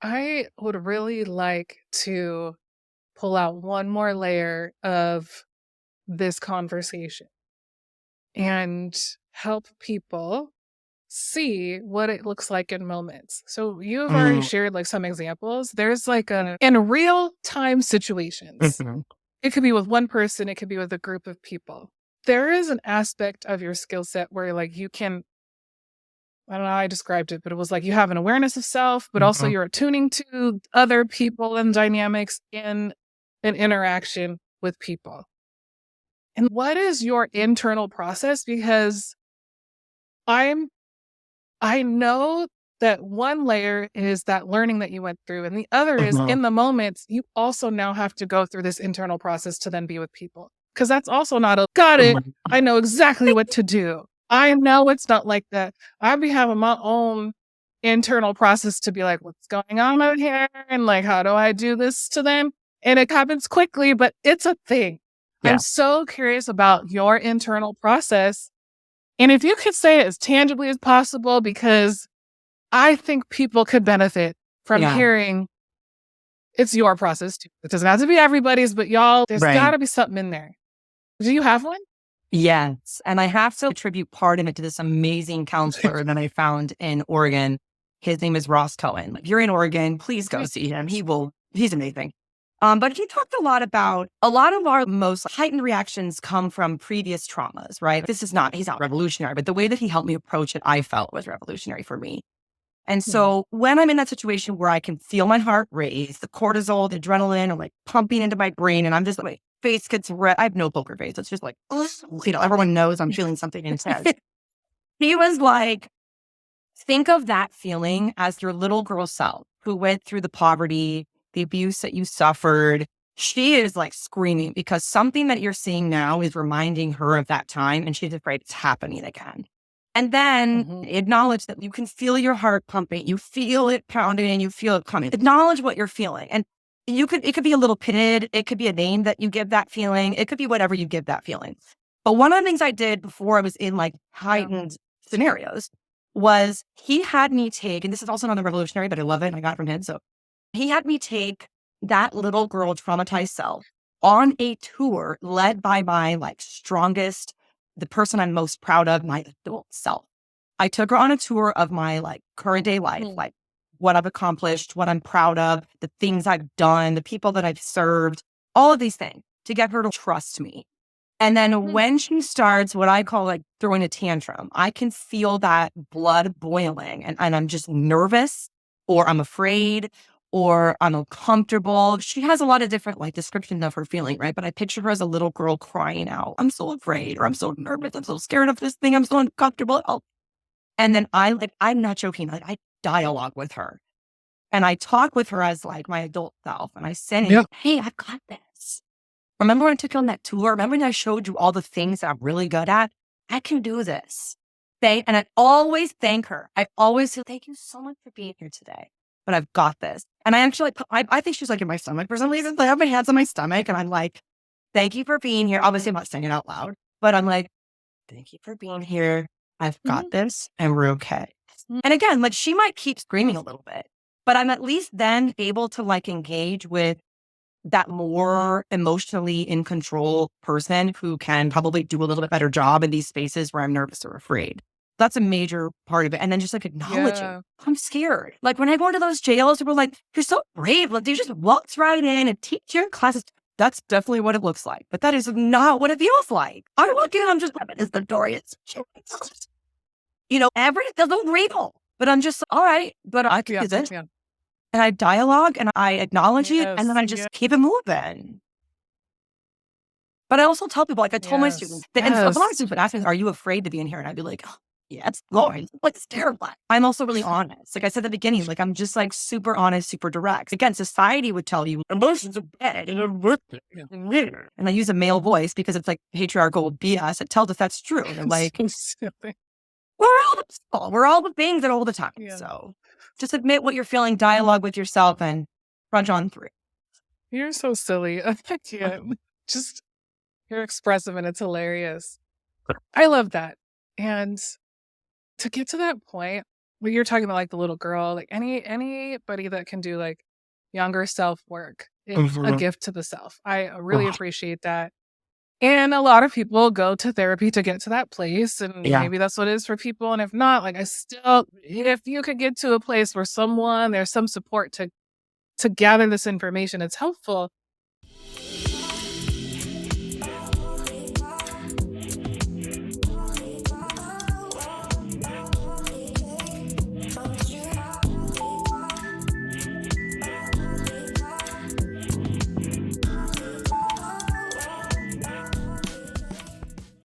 I would really like to pull out one more layer of this conversation and help people see what it looks like in moments. So you've already Mm, shared like some examples. There's like in real time situations. mhm, It could be with one person, it could be with a group of people. There is an aspect of your skill set where like you can, I don't know how I described it, but it was like you have an awareness of self, but also mhm, you're attuning to other people and dynamics in an interaction with people. And what is your internal process? Because I'm I know that one layer is that learning that you went through, and the other is mhm. in the moment, you also now have to go through this internal process to then be with people. Because that's also not a got it. Mhm. I know exactly what to do. I know it's not like that. I be having my own internal process to be like, what's going on out here? And like, how do I do this to them? And it happens quickly, but it's a thing. I'm Yeah, so curious about your internal process. And if you could say it as tangibly as possible, because I think people could benefit from yeah, hearing it's your process too. It doesn't have to be everybody's, but y'all, there's got right. to be something in there. Do you have one? Yes. And I have to attribute part of it to this amazing counselor that I found in Oregon. His name is Ross Cohen. If you're in Oregon, please go see him. He's amazing. But he talked a lot about a lot of our most heightened reactions come from previous traumas, right? He's not revolutionary, but the way that he helped me approach it, I felt was revolutionary for me. And Mhm. so when I'm in that situation where I can feel my heart race, the cortisol, the adrenaline are like pumping into my brain, and I'm just like, my face gets red. I have no poker face. It's just like, everyone knows I'm feeling something intense. He was like, think of that feeling as your little girl self who went through the poverty, the abuse that you suffered. She is like screaming because something that you're seeing now is reminding her of that time, and she's afraid it's happening again. And then Mhm. acknowledge that you can feel your heart pumping, you feel it pounding, and you feel it coming. Acknowledge what you're feeling. And it could be a little pitted, it could be a name that you give that feeling, it could be whatever you give that feeling. But one of the things I did before I was in like Yeah. heightened scenarios was he had me take, and this is also another revolutionary, but I love it and I got it from him. So he had me take that little girl traumatized self on a tour led by my like strongest, the person I'm most proud of, my adult self. I took her on a tour of my like current day life, Mhm. like what I've accomplished, what I'm proud of, the things I've done, the people that I've served, all of these things to get her to trust me. And then Mhm. when she starts what I call like throwing a tantrum, I can feel that blood boiling, and I'm just nervous or I'm afraid or I'm uncomfortable. She has a lot of different like descriptions of her feeling, right? But I picture her as a little girl crying out, I'm so afraid or I'm so nervous. I'm so scared of this thing. I'm so uncomfortable. And then I'm not joking. Like I dialogue with her and I talk with her as like my adult self. And I say, Yeah. hey, I've got this. Remember when I took you on that tour? Remember when I showed you all the things that I'm really good at? I can do this. And I always thank her. I always say, thank you so much for being here today. But I've got this. And I actually, I think she's like in my stomach for some reason. So I have my hands on my stomach and I'm like, thank you for being here. Obviously, I'm not saying it out loud, but I'm like, thank you for being here. I've got Mhm. this and we're okay. Mhm. And again, like she might keep screaming a little bit, but I'm at least then able to like engage with that more emotionally in control person who can probably do a little bit better job in these spaces where I'm nervous or afraid. That's a major part of it. And then just like acknowledging, Yeah. I'm scared. Like when I go into those jails, people are like, you're so brave. Like they just walked right in and teach your classes. That's definitely what it looks like. But that is not what it feels like. I walk in, I'm just, it's the door. It's, everything doesn't real. But I'm just, all right, but I can Yeah. do this. Yeah. And I dialogue and I acknowledge it and then Yes. I Yeah. just keep it moving. But I also tell people, like I told my Yes. students, and a lot of Yes. students would ask me, are you afraid to be in here? And I'd be like, oh, yeah, it's going. Like, it's terrifying. I'm also really honest. Like I said at the beginning, like I'm just like super honest, super direct. Again, society would tell you emotions are bad and are worth it. Yeah. And I use a male voice because it's like patriarchal BS. It tells us that's true. They're like, So silly. we're all the people. We're all the things at all the time. Yeah. So just admit what you're feeling, dialogue with yourself, and trudge on through. You're so silly. I can't. Just you're expressive and it's hilarious. I love that. And to get to that point, Well, you're talking about like the little girl, like anybody that can do like younger self work. It's a Mhm. gift to the self. I really Ugh, appreciate that. And a lot of people go to therapy to get to that place. And yeah. maybe that's what it is for people. And if not, like I still, if you could get to a place where there's some support to gather this information, it's helpful.